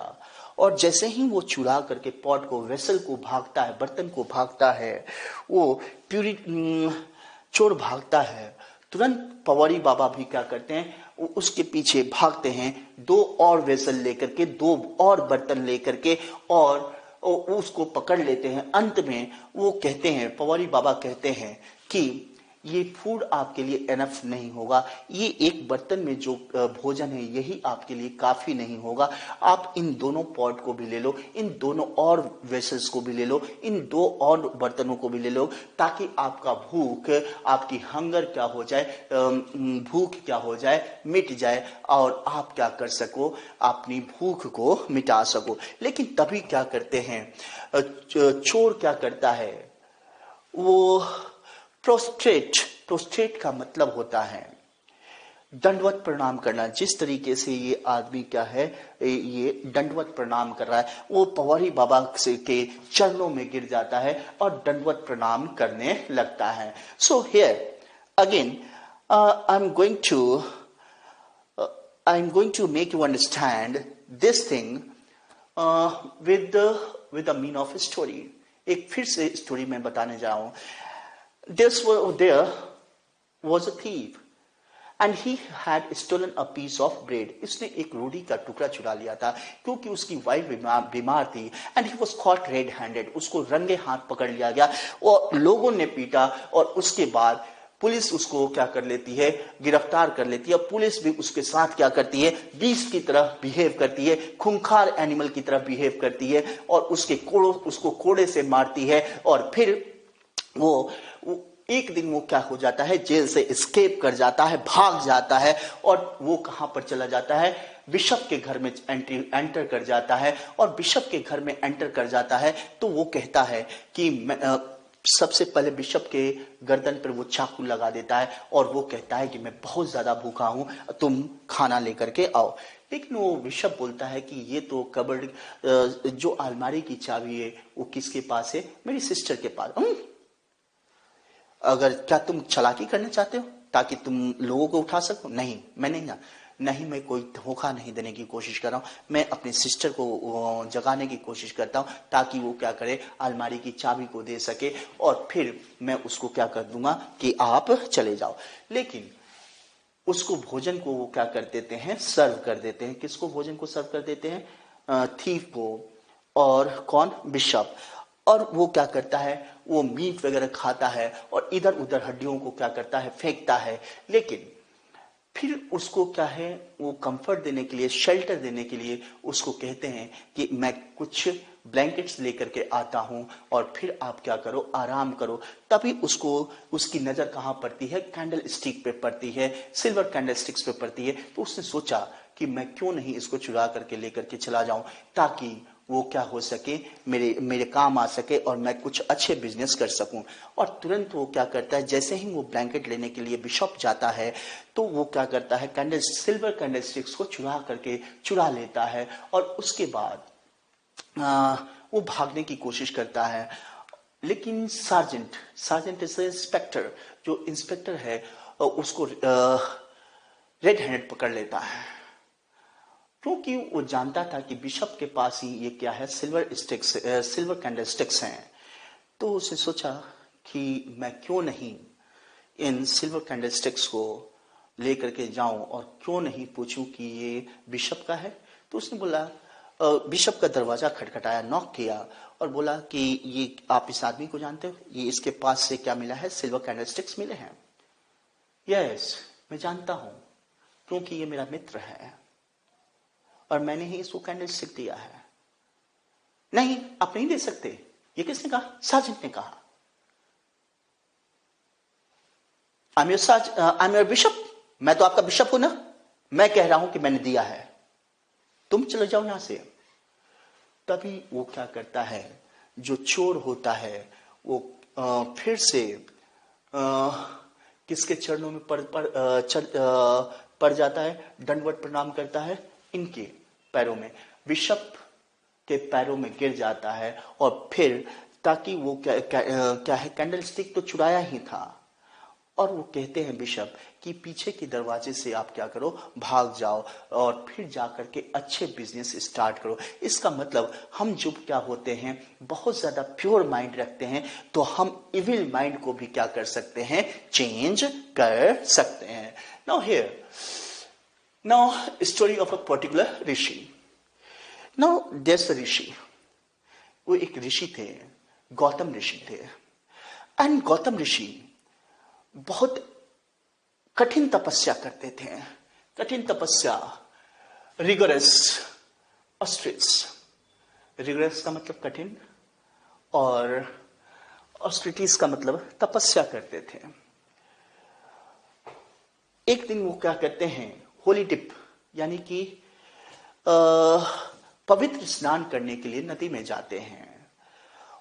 और जैसे ही वो चुरा करके पॉट को, वेसल को भागता है, बर्तन को भागता है, वो चोर भागता है, तुरंत पवारी बाबा भी क्या करते हैं, उसके पीछे भागते हैं, 2 और वेसल लेकर के, 2 और बर्तन लेकर के, और उसको पकड़ लेते हैं। अंत में वो कहते हैं, पवारी बाबा कहते हैं कि ये फूड आपके लिए एनफ नहीं होगा, ये एक बर्तन में जो भोजन है यही आपके लिए काफी नहीं होगा। आप इन दोनों पॉट को भी ले लो, इन दोनों और वेसल्स को भी ले लो, इन दो और बर्तनों को भी ले लो, ताकि आपका भूख, आपकी हंगर क्या हो जाए, भूख क्या हो जाए, मिट जाए और आप क्या कर सको, अपनी भूख को मिटा सको। लेकिन तभी क्या करते हैं, चोर क्या करता है, वो प्रोस्ट्रेट, प्रोस्ट्रेट का मतलब होता है दंडवत प्रणाम करना। जिस तरीके से ये आदमी क्या है, ये दंडवत प्रणाम कर रहा है, वो पवारी बाबा से के चरणों में गिर जाता है और दंडवत प्रणाम करने लगता है। So here again I am going to make you understand this thing with the mean of a story। एक फिर से स्टोरी मैं बताने जा रहा हूं। There was a thief and he had stolen a piece of bread। इसने एक रोटी का टुकड़ा चुरा लिया था, क्योंकि उसकी वाइफ बीमार थी। and he was caught red handed, उसको रंगे हाथ पकड़ लिया गया और लोगों ने पीटा, और उसके बाद पुलिस उसको क्या कर लेती है, गिरफ्तार कर लेती है। पुलिस भी उसके साथ क्या करती है, बीस्ट की तरह बिहेव करती है, खूंखार एनिमल की तरह बिहेव करती है, और उसको कोड़े से मारती है। और फिर वो एक दिन वो क्या हो जाता है, जेल से एस्केप कर जाता है, भाग जाता है, और वो कहां पर चला जाता है, बिशप के घर में एंटर कर जाता है। और बिशप के घर में एंटर कर जाता है तो वो कहता है कि सबसे पहले बिशप के गर्दन पर वो चाकू लगा देता है और वो कहता है कि मैं बहुत ज्यादा भूखा हूं, तुम खाना लेकर के आओ। लेकिन वो बिशप बोलता है कि ये तो कबर्ड, जो अलमारी की चाबी है वो किसके पास है, मेरी सिस्टर के पास। अगर क्या तुम चालाकी करना चाहते हो ताकि तुम लोगों को उठा सको? नहीं, मैं नहीं, मैं कोई धोखा नहीं देने की कोशिश कर रहा हूं, मैं अपनी सिस्टर को जगाने की कोशिश करता हूं ताकि वो क्या करे, अलमारी की चाबी को दे सके, और फिर मैं उसको क्या कर दूंगा कि आप चले जाओ। लेकिन उसको भोजन को वो क्या कर देते हैं, सर्व कर देते हैं। किसको भोजन को सर्व कर देते हैं? थीफ को। और कौन? बिशप। और वो क्या करता है, वो मीट वगैरह खाता है और इधर उधर हड्डियों को क्या करता है, फेंकता है। लेकिन फिर उसको क्या है, वो कंफर्ट देने के लिए, शेल्टर देने के लिए उसको कहते हैं कि मैं कुछ ब्लैंकेट्स लेकर के आता हूं और फिर आप क्या करो, आराम करो। तभी उसको उसकी नजर कहां पड़ती है, कैंडल स्टिक पे पड़ती है, सिल्वर कैंडल स्टिक्स पे पड़ती है। तो उसने सोचा कि मैं क्यों नहीं इसको चुरा करके लेकर के चला जाऊं, ताकि वो क्या हो सके, मेरे काम आ सके और मैं कुछ अच्छे बिजनेस कर सकूं। और तुरंत वो क्या करता है, जैसे ही वो ब्लैंकेट लेने के लिए बिशप जाता है तो वो क्या करता है, सिल्वर कैंडल स्टिक्स को चुरा लेता है। और उसके बाद वो भागने की कोशिश करता है। लेकिन सार्जेंट इज इंस्पेक्टर, जो इंस्पेक्टर है उसको रेड हैंडेड पकड़ लेता है, क्योंकि वो जानता था कि बिशप के पास ही ये क्या है, सिल्वर कैंडल स्टिक्स हैं। तो उसने सोचा कि मैं क्यों नहीं इन सिल्वर कैंडल स्टिक्स को लेकर के जाऊं और क्यों नहीं पूछूं कि ये बिशप का है। तो उसने बोला, बिशप का दरवाजा खटखटाया, नॉक किया और बोला कि ये आप इस आदमी को जानते हो, ये इसके पास से क्या मिला है, सिल्वर कैंडल स्टिक्स मिले हैं। यस, मैं जानता हूं, क्योंकि ये मेरा मित्र है और मैंने ही इसको कैंडल स्टिक दिया है। नहीं, आप नहीं दे सकते। ये किसने कहा? सार्जेंट ने कहा। आई एम योर बिशप, मैं तो आपका बिशप हूं ना, मैं कह रहा हूं कि मैंने दिया है, तुम चले जाओ यहां से। तभी वो क्या करता है, जो चोर होता है वो फिर से किसके चरणों में पड़ जाता है, दंडवत प्रणाम करता है, इनके पैरों में, बिशप के पैरों में गिर जाता है। और फिर ताकि वो क्या है, कैंडल स्टिक तो चुराया ही था, और वो कहते हैं बिशप कि पीछे के दरवाजे से आप क्या करो, भाग जाओ और फिर जाकर के अच्छे बिजनेस स्टार्ट करो। इसका मतलब हम जो क्या होते हैं, बहुत ज्यादा प्योर माइंड रखते हैं, तो हम इविल माइंड को भी क्या कर सकते हैं, चेंज कर सकते हैं। Now story of a particular Rishi. Now there's a ऋषि, वो एक ऋषि थे, गौतम ऋषि थे। एंड गौतम ऋषि बहुत कठिन तपस्या करते थे। कठिन तपस्या, रिगरस ऑस्ट्रिच। रिगरस का मतलब कठिन और ऑस्ट्रिटिस का मतलब तपस्या करते थे। एक दिन वो क्या करते हैं, होली डिप यानी कि पवित्र स्नान करने के लिए नदी में जाते हैं।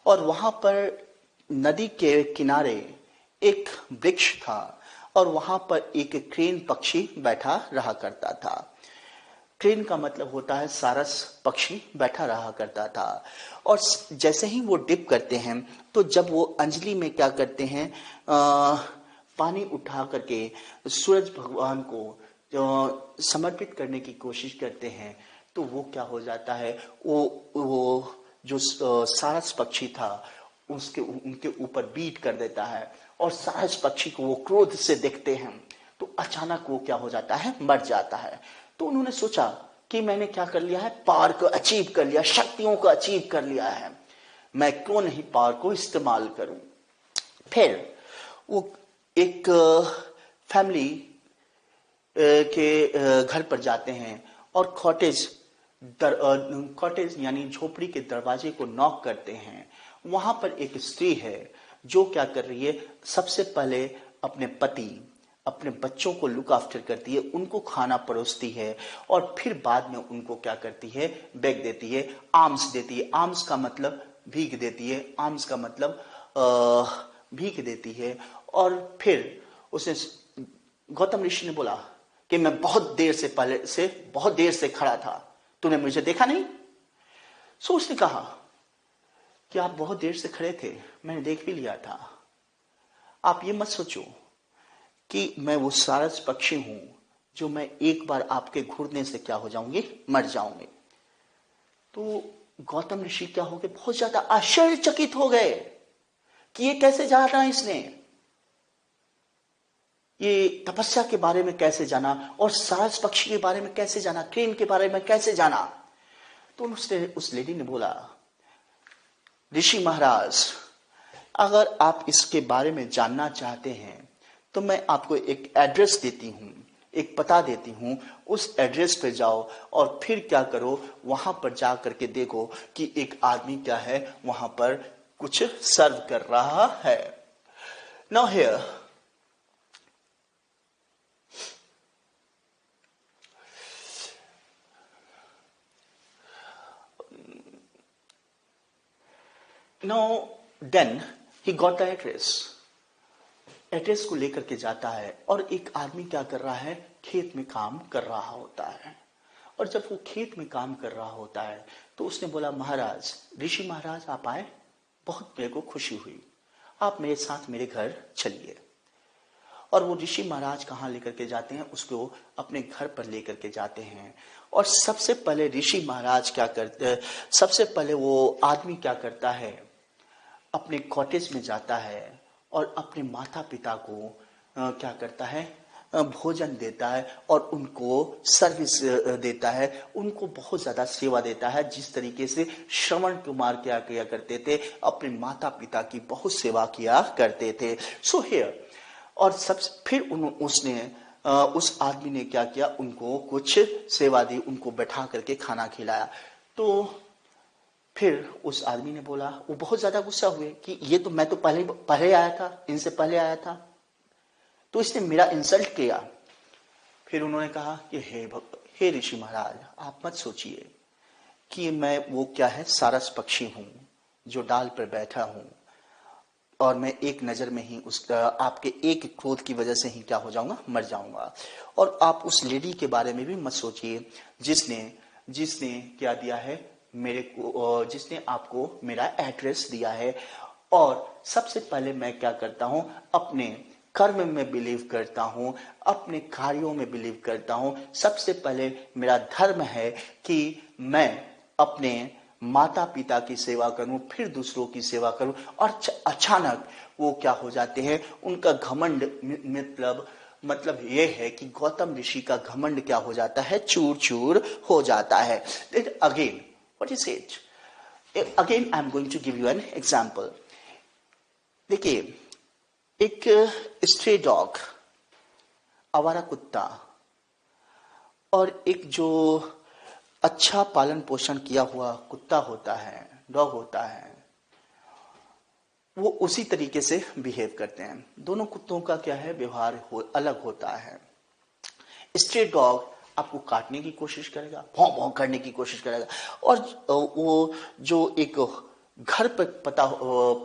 और वहां पर नदी के किनारे एक वृक्ष था और वहां पर एक क्रेन पक्षी बैठा रहा करता था। क्रेन का मतलब होता है सारस पक्षी बैठा रहा करता था। और जैसे ही वो डिप करते हैं तो जब वो अंजलि में क्या करते हैं, पानी उठा करके सूरज भगवान को समर्पित करने की कोशिश करते हैं, तो वो क्या हो जाता है, वो जो सारस पक्षी था उनके ऊपर बीट कर देता है। और सारस पक्षी को वो क्रोध से देखते हैं तो अचानक वो क्या हो जाता है, मर जाता है। तो उन्होंने सोचा कि मैंने क्या कर लिया है, पावर को अचीव कर लिया, शक्तियों को अचीव कर लिया है, मैं क्यों नहीं पावर को इस्तेमाल करूं। फिर वो एक फैमिली के घर पर जाते हैं और कॉटेज यानी झोपड़ी के दरवाजे को नॉक करते हैं। वहां पर एक स्त्री है जो क्या कर रही है, सबसे पहले अपने पति अपने बच्चों को लुक आफ्टर करती है, उनको खाना परोसती है और फिर बाद में उनको क्या करती है, बैग देती है, आर्म्स देती है। आर्म्स का मतलब भीख देती है, आर्म्स का मतलब भीख देती है। और फिर उसने, गौतम ऋषि ने बोला कि मैं बहुत देर से खड़ा था, तूने मुझे देखा नहीं। सो उसने कहा कि आप बहुत देर से खड़े थे, मैंने देख भी लिया था। आप ये मत सोचो कि मैं वो सारस पक्षी हूं जो मैं एक बार आपके घूरने से क्या हो जाऊंगी, मर जाऊंगी। तो गौतम ऋषि क्या हो गए, बहुत ज्यादा आश्चर्यचकित हो गए कि ये कैसे जाना, इसने ये तपस्या के बारे में कैसे जाना और सारस पक्षी के बारे में कैसे जाना, क्रेन के बारे में कैसे जाना। तो उस लेडी ने बोला, ऋषि महाराज, अगर आप इसके बारे में जानना चाहते हैं तो मैं आपको एक एड्रेस देती हूं, एक पता देती हूं, उस एड्रेस पे जाओ और फिर क्या करो, वहां पर जा करके देखो कि एक आदमी क्या है वहां पर कुछ सर्व कर रहा है। Now here then he got the address. Address को लेकर के जाता है और एक आदमी क्या कर रहा है, खेत में काम कर रहा होता है। और जब वो खेत में काम कर रहा होता है तो उसने बोला, महाराज, ऋषि महाराज आप आए, बहुत मेरे को खुशी हुई, आप मेरे साथ मेरे घर चलिए। और वो ऋषि महाराज कहाँ लेकर के जाते हैं, उसको अपने घर पर लेकर के जाते हैं। और सबसे पहले ऋषि महाराज क्या करते, सबसे पहले वो आदमी क्या करता है, अपने कॉटेज में जाता है और अपने माता पिता को क्या करता है, भोजन देता है और उनको सर्विस देता है, उनको बहुत ज्यादा सेवा देता है। जिस तरीके से श्रवण कुमार क्या किया करते थे, अपने माता पिता की बहुत सेवा किया करते थे। सो हियर, और फिर उसने उस आदमी ने क्या किया, उनको कुछ सेवा दी, उनको बैठा करके खाना खिलाया। तो फिर उस आदमी ने बोला, वो बहुत ज्यादा गुस्सा हुए कि ये तो मैं तो पहले आया था, इनसे पहले आया था, तो इसने मेरा इंसल्ट किया। फिर उन्होंने कहा कि हे ऋषि महाराज, आप मत सोचिए कि मैं वो क्या है, सारस पक्षी हूं जो डाल पर बैठा हूं और मैं एक नजर में ही आपके एक क्रोध की वजह से ही क्या हो जाऊंगा, मर जाऊंगा। और आप उस लेडी के बारे में भी मत सोचिए जिसने क्या दिया है मेरे को, जिसने आपको मेरा एड्रेस दिया है। और सबसे पहले मैं क्या करता हूं, अपने कर्म में बिलीव करता हूं, अपने कार्यों में बिलीव करता हूं। सबसे पहले मेरा धर्म है कि मैं अपने माता पिता की सेवा करूं, फिर दूसरों की सेवा करूं। और अचानक वो क्या हो जाते हैं, उनका घमंड मतलब ये है कि गौतम ऋषि का घमंड क्या हो जाता है, चूर चूर हो जाता है। Again what is it, again I am going to give you an example. देखिए, एक स्ट्रे डॉग, आवारा कुत्ता, और एक जो अच्छा पालन पोषण किया हुआ कुत्ता होता है, डॉग होता है, वो उसी तरीके से बिहेव करते हैं। दोनों कुत्तों का क्या है, व्यवहार अलग होता है। स्ट्रे डॉग आपको काटने की कोशिश करेगा, भौं भौं करने की कोशिश करेगा, और वो जो एक घर पर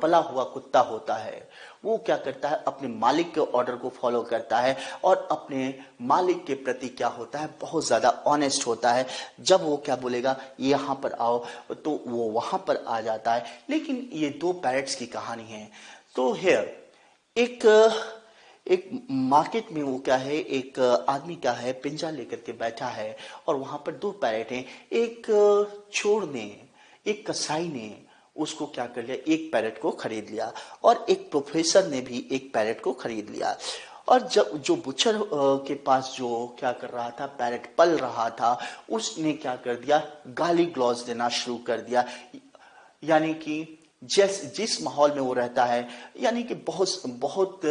पला हुआ कुत्ता होता है, वो क्या करता है, अपने मालिक के ऑर्डर को फॉलो करता है और अपने मालिक के प्रति क्या होता है, बहुत ज्यादा ऑनेस्ट होता है। जब वो क्या बोलेगा, यहाँ पर आओ, तो वो वहां पर आ जाता है। लेकिन ये दो पैरट्स की कहानी है। तो हियर एक एक मार्केट में वो क्या है, एक आदमी क्या है, पिंजा लेकर के बैठा है, और वहां पर दो पैरट हैं। एक चोर ने, एक कसाई ने उसको क्या कर लिया, एक पैरट को खरीद लिया, और एक प्रोफेसर ने भी एक पैरट को खरीद लिया। और जब जो बुचर के पास जो क्या कर रहा था, पैरट पल रहा था, उसने क्या कर दिया, गाली ग्लौज देना शुरू कर दिया। यानी कि जिस माहौल में वो रहता है, यानी कि बहुत बहुत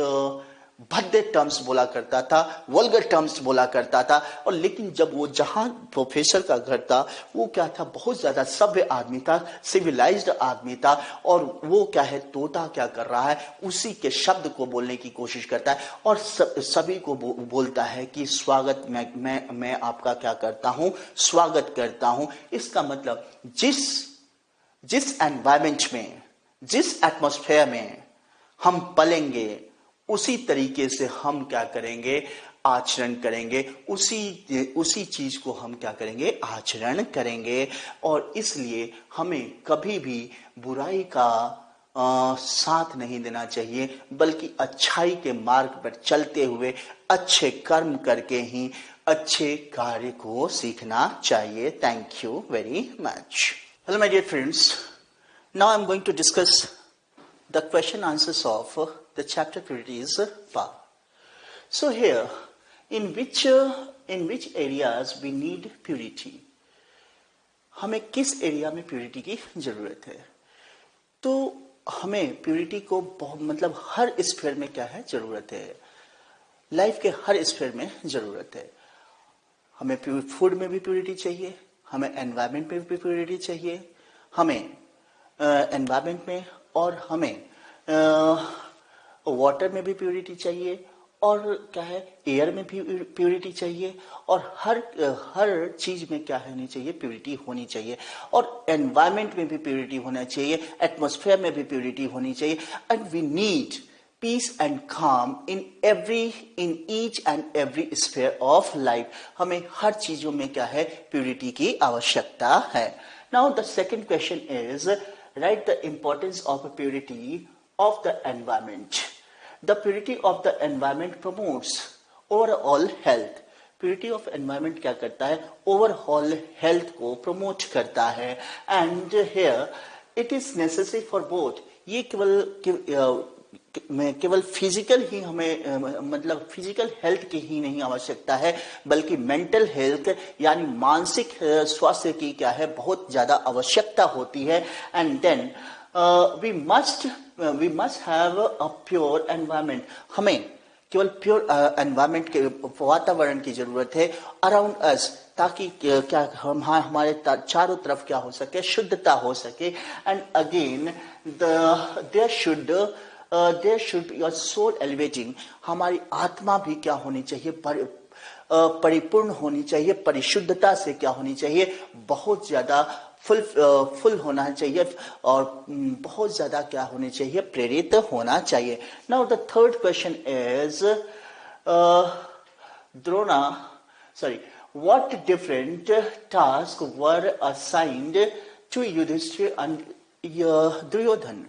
भद्दे टर्म्स बोला करता था, वल्गर टर्म्स बोला करता था। और लेकिन जब वो जहां प्रोफेसर का घर था, वो क्या था, बहुत ज्यादा सभ्य आदमी था, सिविलाइज्ड आदमी था, और वो क्या है, तोता क्या कर रहा है, उसी के शब्द को बोलने की कोशिश करता है, और सभी को बोलता है कि स्वागत, मैं आपका क्या करता हूं, स्वागत करता हूं। इसका मतलब जिस एनवायरमेंट में, जिस एटमॉस्फेयर में हम पलेंगे, उसी तरीके से हम क्या करेंगे, आचरण करेंगे, उसी चीज को हम क्या करेंगे, आचरण करेंगे। और इसलिए हमें कभी भी बुराई का साथ नहीं देना चाहिए, बल्कि अच्छाई के मार्ग पर चलते हुए अच्छे कर्म करके ही अच्छे कार्य को सीखना चाहिए। Thank you very much. Hello my dear friends, now I am going to discuss the question answers of the chapter purities part. So here, in which areas we need purity? हमें किस एरिया में प्योरिटी की जरूरत है? तो हमें प्योरिटी को मतलब हर स्फीयर में क्या है, जरूरत है। लाइफ के हर स्फीयर में जरूरत है। हमें फूड में भी प्योरिटी चाहिए, हमें एनवायरनमेंट में भी प्योरिटी चाहिए, हमें एनवायरनमेंट में, और हमें वाटर में भी प्योरिटी चाहिए, और क्या है, एयर में भी प्योरिटी चाहिए, और हर चीज में क्या होनी चाहिए, प्योरिटी होनी चाहिए। और एनवायरनमेंट में भी प्योरिटी होना चाहिए, एटमॉस्फेयर में भी प्योरिटी होनी चाहिए। And we need peace and calm in each and every sphere of life. हमें हर चीजों में क्या है, प्योरिटी की आवश्यकता है। Now the second question is, write the importance of purity of the environment. The purity of the environment promotes overall health. Purity of environment क्या करता है, ओवरऑल हेल्थ को प्रमोट करता है। And here it is necessary for both. ये केवल फिजिकल ही हमें मतलब फिजिकल हेल्थ की ही नहीं आवश्यकता है, बल्कि मेंटल हेल्थ यानी मानसिक स्वास्थ्य की क्या है, बहुत ज्यादा आवश्यकता होती है। And then we must have a pure environment. हमें केवल प्योर एनवायरनमेंट के वातावरण की जरूरत है अराउंड अस, ताकि क्या हमारे चारों तरफ क्या हो सके, शुद्धता हो सके। And again there should be your soul elevating. हमारी आत्मा भी क्या होनी चाहिए, परिपूर्ण होनी चाहिए, परिशुद्धता से क्या होनी चाहिए, बहुत ज्यादा फुल होना चाहिए, और बहुत ज्यादा क्या होनी चाहिए, प्रेरित होना चाहिए। Now the third question is what different tasks were assigned to Yudhishthir and Duryodhan?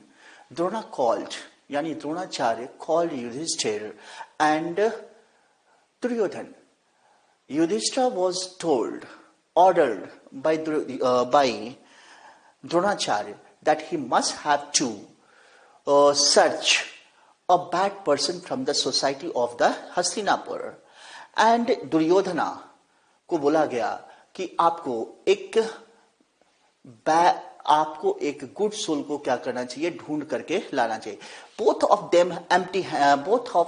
Drona called, yani Dronacharya called Yudhishthir and Duryodhan. Yudhishthira was ordered by Dronacharya that he must have to search a bad person from the society of the Hastinapur. And Duryodhana को बोला गया कि आपको आपको एक गुड सोल को क्या करना चाहिए, ढूंढ करके लाना चाहिए। Both of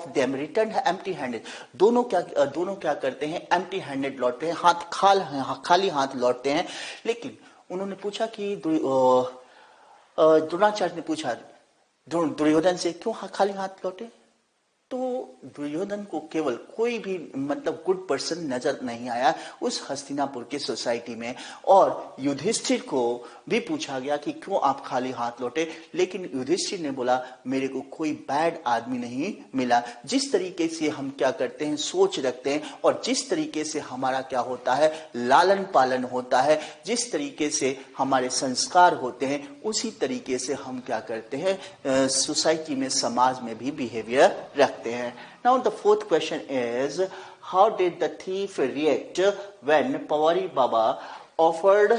them return empty handed, दोनों क्या करते हैं, एम्प्टी हैंडेड लौटते हैं, खाली हाथ लौटते हैं। लेकिन उन्होंने पूछा कि द्रोणाचार्य ने पूछा दुर्योधन से, क्यों खाली हाथ लौटे? तो दुर्योधन को केवल कोई भी मतलब गुड पर्सन नजर नहीं आया उस हस्तिनापुर की सोसाइटी में। और युधिष्ठिर को भी पूछा गया कि क्यों आप खाली हाथ लौटे, लेकिन युधिष्ठिर ने बोला मेरे को कोई बैड आदमी नहीं मिला। जिस तरीके से हम क्या करते हैं, सोच रखते हैं, और जिस तरीके से हमारा क्या होता है, लालन पालन होता है, जिस तरीके से हमारे संस्कार होते हैं, उसी तरीके से हम क्या करते हैं, सोसाइटी में, समाज में भी बिहेवियर रखते हैं। Now the fourth question is, how did the thief react when Pawari Baba offered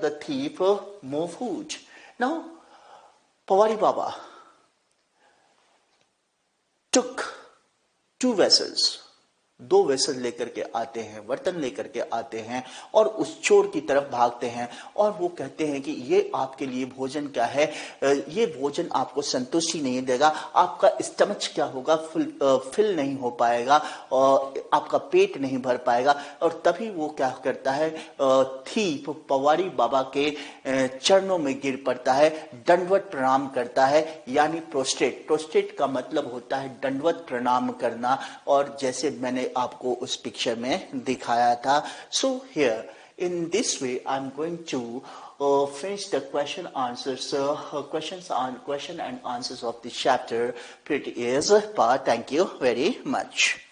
the thief more food? Now Pawari Baba took 2 vessels, 2 vessel लेकर के आते हैं, बर्तन लेकर के आते हैं और उस चोर की तरफ भागते हैं। और वो कहते हैं कि ये आपके लिए भोजन क्या है, ये भोजन आपको संतुष्टि नहीं देगा, आपका स्टमच क्या होगा, फिल नहीं हो पाएगा और आपका पेट नहीं भर पाएगा। और तभी वो क्या करता है, थीप पवारी बाबा के चरणों में गिर पड़ता है, दंडवत प्रणाम करता है, यानी प्रोस्ट्रेट का मतलब होता है दंडवत प्रणाम करना। और जैसे मैंने आपको उस पिक्चर में दिखाया था। So here in this way I am going to finish the question and answers of this chapter. Pretty is part. Thank you very much.